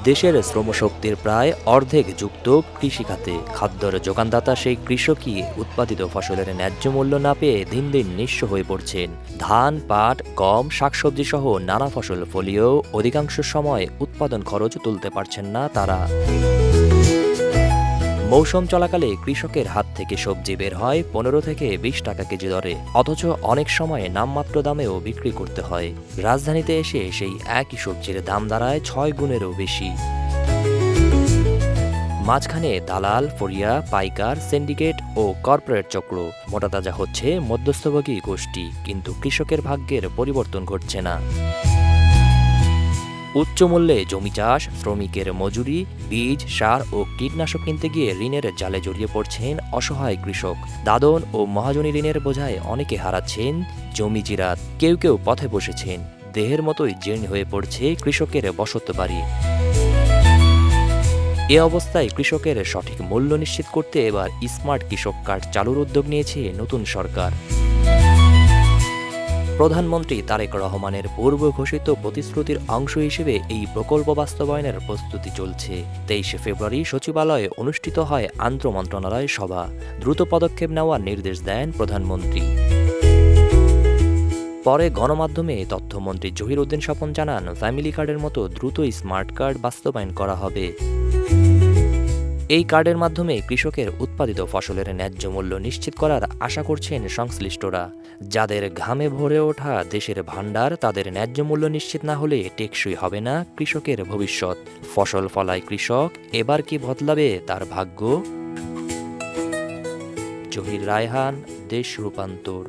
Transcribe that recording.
দেশের শ্রমশক্তির প্রায় অর্ধেক যুক্ত কৃষিখাতে। খাদ্যের যোগানদাতা সেই কৃষকই উৎপাদিত ফসলের ন্যায্য মূল্য না পেয়ে দিন দিন নিঃস্ব হয়ে পড়ছেন। ধান, পাট, গম, শাকসবজি সহ নানা ফসল ফলিয়েও অধিকাংশ সময় উৎপাদন খরচ তুলতে পারছেন না তারা। মৌসুম চলাকালে কৃষকের হাত থেকে সবজি বের হয় 15 থেকে 20 টাকা কেজি দরে, অথচ অনেক সময় নামমাত্র দামেও বিক্রি করতে হয়। রাজধানীতে এসে সেই একই সবজির দাম দাঁড়ায় 6 গুণেরও বেশি। মাঝখানে দালাল, ফরিয়া, পাইকার, সিন্ডিকেট ও কর্পোরেট চক্র। মোটা তাজা হচ্ছে মধ্যস্থভোগী গোষ্ঠী, কিন্তু কৃষকের ভাগ্যের পরিবর্তন ঘটছে না। উচ্চ মূল্যে জমি চাষ, শ্রমিকের মজুরি, বীজ, সার ও কীটনাশক কিনতে গিয়ে ঋণের জালে জড়িয়ে পড়ছেন অসহায় কৃষক। দাদন ও মহাজনী ঋণের বোঝায় অনেকে হারাচ্ছেন জমি জিরাত, কেউ কেউ পথে বসেছেন। দেহের মতোই জীর্ণ হয়ে পড়ছে কৃষকের বসতবাড়ি। এ অবস্থায় কৃষকের সঠিক মূল্য নিশ্চিত করতে এবার স্মার্ট কৃষক কার্ড চালুর উদ্যোগ নিয়েছে নতুন সরকার। প্রধানমন্ত্রী তারেক রহমানের পূর্ব ঘোষিত প্রতিশ্রুতির অংশ হিসেবে এই প্রকল্প বাস্তবায়নের প্রস্তুতি চলছে। 23 ফেব্রুয়ারি সচিবালয়ে অনুষ্ঠিত হয় আন্তঃমন্ত্রণালয় সভা। দ্রুত পদক্ষেপ নেওয়ার নির্দেশ দেন প্রধানমন্ত্রী। পরে গণমাধ্যমে তথ্যমন্ত্রী জহির উদ্দিন স্বপন জানান, ফ্যামিলি কার্ডের মতো দ্রুত স্মার্ট কার্ড বাস্তবায়ন করা হবে। এই কার্ডের মাধ্যমে কৃষকের উৎপাদিত ফসলের ন্যায্য মূল্য নিশ্চিত করার আশা করছেন সংশ্লিষ্টরা। যাদের ঘামে ভরে ওঠা দেশের ভাণ্ডার, তাদের ন্যায্য মূল্য নিশ্চিত না হলে টেকসই হবে না কৃষকের ভবিষ্যৎ। ফসল ফলায় কৃষক, এবার কি বদলাবে তার ভাগ্য? জহির রায়হান, দেশ রূপান্তর।